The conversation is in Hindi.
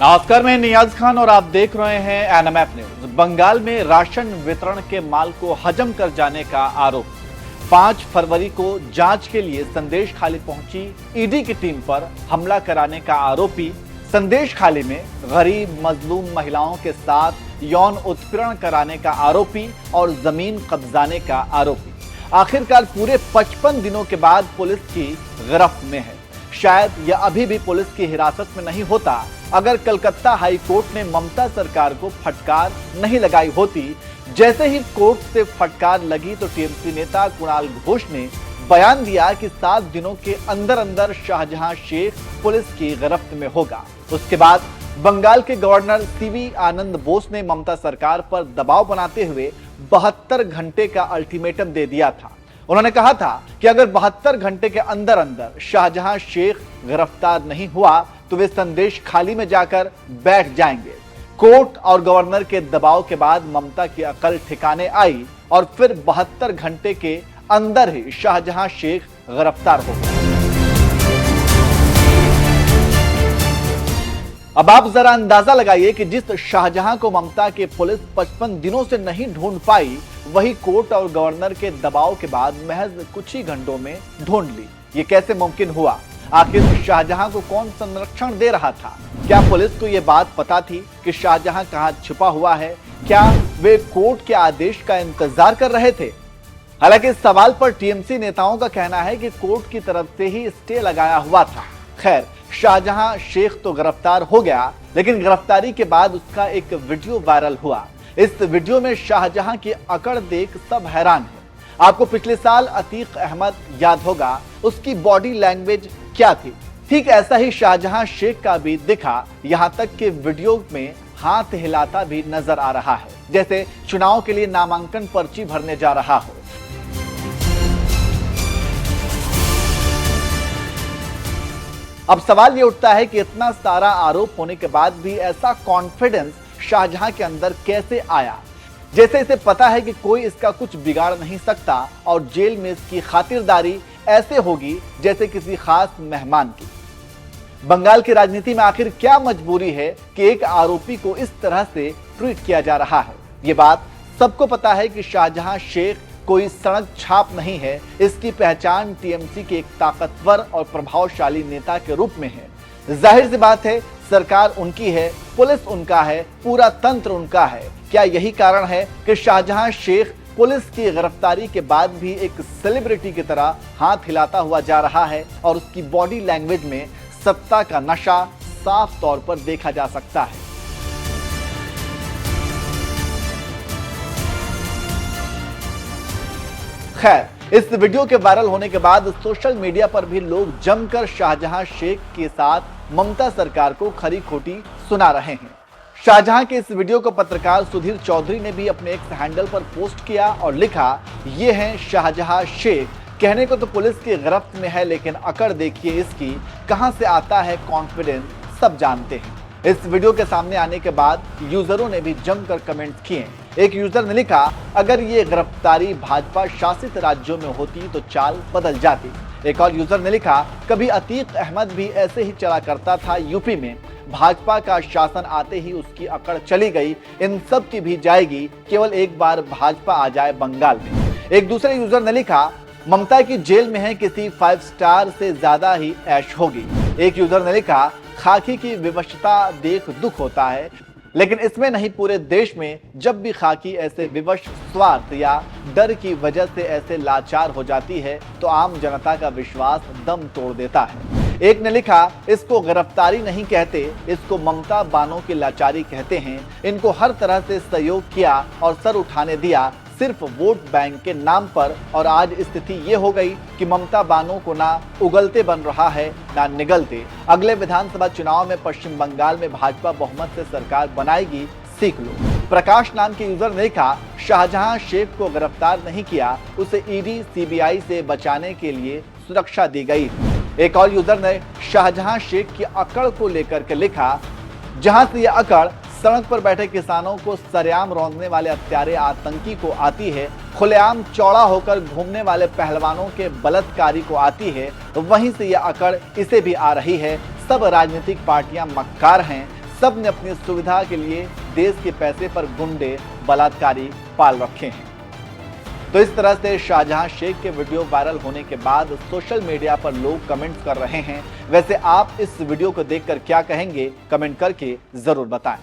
नमस्कार, मैं नियाज खान और आप देख रहे हैं एनएमएफ न्यूज। बंगाल में राशन वितरण के माल को हजम कर जाने का आरोप। 5 फरवरी को जांच के लिए संदेश खाली पहुंची ईडी की टीम पर हमला कराने का आरोपी, संदेश खाली में गरीब मजलूम महिलाओं के साथ यौन उत्पीड़न कराने का आरोपी और जमीन कब्जाने का आरोपी आखिरकार पूरे 55 दिनों के बाद पुलिस की गिरफ्त में है। शायद यह अभी भी पुलिस की हिरासत में नहीं होता अगर कलकत्ता हाई कोर्ट ने ममता सरकार को फटकार नहीं लगाई होती। जैसे ही कोर्ट से फटकार लगी तो टीएमसी नेता कुणाल घोष ने बयान दिया कि 7 दिनों के अंदर अंदर शाहजहां शेख पुलिस की गिरफ्त में होगा। उसके बाद बंगाल के गवर्नर सीवी आनंद बोस ने ममता सरकार पर दबाव बनाते हुए 72 घंटे का अल्टीमेटम दे दिया था। उन्होंने कहा था कि अगर 72 घंटे के अंदर अंदर शाहजहां शेख गिरफ्तार नहीं हुआ तो वे संदेश खाली में जाकर बैठ जाएंगे। कोर्ट और गवर्नर के दबाव के बाद ममता की अकल ठिकाने आई और फिर 72 घंटे के अंदर ही शाहजहां शेख गिरफ्तार हो गए। अब आप जरा अंदाजा लगाइए कि जिस शाहजहां को ममता के पुलिस 55 दिनों से नहीं ढूंढ पाई, वही कोर्ट और गवर्नर के दबाव के बाद महज कुछ ही घंटों में ढूंढ ली। ये कैसे मुमकिन हुआ? आखिर शाहजहां को कौन संरक्षण दे रहा था? क्या पुलिस को यह बात पता थी कि शाहजहां कहां छुपा हुआ है? क्या वे कोर्ट के आदेश का इंतजार कर रहे थे? हालांकि इस सवाल पर टीएमसी नेताओं का कहना है कि कोर्ट की तरफ से ही स्टे लगाया हुआ था। खैर, शाहजहां शेख तो गिरफ्तार हो गया, लेकिन गिरफ्तारी के बाद उसका एक वीडियो वायरल हुआ। इस वीडियो में शाहजहां की अकड़ देख सब हैरान है। आपको पिछले साल अतीक अहमद याद होगा, उसकी बॉडी लैंग्वेज क्या थी? ठीक ऐसा ही शाहजहां शेख का भी दिखा। यहां तक कि वीडियो में हाथ हिलाता भी नजर आ रहा है, जैसे चुनाव के लिए नामांकन पर्ची भरने जा रहा हो। अब सवाल ये उठता है कि इतना सारा आरोप होने के बाद भी ऐसा कॉन्फिडेंस शाहजहां के अंदर कैसे आया? जैसे इसे पता है कि कोई इसका कुछ बिगाड़ नहीं सकता और जेल में इसकी खातिरदारी ऐसे होगी जैसे किसी खास मेहमान की। बंगाल की राजनीति में आखिर क्या मजबूरी है कि एक आरोपी को इस तरह से ट्रीट किया जा रहा है? ये बात सबको पता है कि शाहजहां शेख कोई सड़क छाप नहीं है। इसकी पहचान टीएमसी के एक ताकतवर और प्रभावशाली नेता के रूप में है। जाहिर सी बात है, सरकार उनकी है, पुलिस उनका है, पूरा तंत्र उनका है। क्या यही कारण है कि शाहजहां शेख पुलिस की गिरफ्तारी के बाद भी एक सेलिब्रिटी की तरह हाथ हिलाता हुआ जा रहा है और उसकी बॉडी लैंग्वेज में सत्ता का नशा साफ तौर पर देखा जा सकता है। खैर, इस वीडियो के वायरल होने के बाद सोशल मीडिया पर भी लोग जमकर शाहजहां शेख के साथ ममता सरकार को खरी खोटी सुना रहे हैं। शाहजहां के इस वीडियो को पत्रकार सुधीर चौधरी ने भी अपने एक्स हैंडल पर पोस्ट किया और लिखा, ये हैं शाहजहां शेख। कहने को तो पुलिस की गिरफ्त में है, लेकिन अकड़ देखिए इसकी, कहां से आता है कॉन्फिडेंस, सब जानते हैं। इस वीडियो के सामने आने के बाद यूजरों ने भी जमकर कमेंट किए। एक यूजर ने लिखा, अगर ये गिरफ्तारी भाजपा शासित राज्यों में होती तो चाल बदल जाती। एक और यूजर ने लिखा, कभी अतीक अहमद भी ऐसे ही चला करता था यूपी में, भाजपा का शासन आते ही उसकी अकड़ चली गई। इन सब की भी जाएगी, केवल एक बार भाजपा आ जाए बंगाल में। एक दूसरे यूजर ने लिखा, ममता की जेल में है, किसी 5 स्टार से ज्यादा ही ऐश होगी। एक यूजर ने लिखा, खाकी की विवशता देख दुख होता है, लेकिन इसमें नहीं पूरे देश में जब भी खाकी ऐसे विवश, स्वार्थ या डर की वजह से ऐसे लाचार हो जाती है तो आम जनता का विश्वास दम तोड़ देता है। एक ने लिखा, इसको गिरफ्तारी नहीं कहते, इसको ममता बानों की लाचारी कहते हैं। इनको हर तरह से सहयोग किया और सर उठाने दिया सिर्फ वोट बैंक के नाम पर, और आज स्थिति ये हो गई कि ममता बानों को ना उगलते बन रहा है ना निगलते। अगले विधानसभा चुनाव में पश्चिम बंगाल में भाजपा बहुमत से सरकार बनाएगी, सीख लो। प्रकाश नाम के यूजर ने लिखा, शाहजहां शेख को गिरफ्तार नहीं किया, उसे ईडी सीबीआई से बचाने के लिए सुरक्षा दी गई। एक और यूजर ने शाहजहां शेख की अकड़ को लेकर के लिखा, जहां से यह अकड़ सड़क पर बैठे किसानों को सरेआम रौंदने वाले हत्यारे आतंकी को आती है, खुलेआम चौड़ा होकर घूमने वाले पहलवानों के बलात्कारी को आती है, वहीं से यह अकड़ इसे भी आ रही है। सब राजनीतिक पार्टियां मक्कार हैं, सब ने अपनी सुविधा के लिए देश के पैसे पर गुंडे बलात्कारी पाल रखे हैं। तो इस तरह से शाहजहां शेख के वीडियो वायरल होने के बाद सोशल मीडिया पर लोग कमेंट्स कर रहे हैं। वैसे आप इस वीडियो को देखकर क्या कहेंगे, कमेंट करके जरूर बताएं।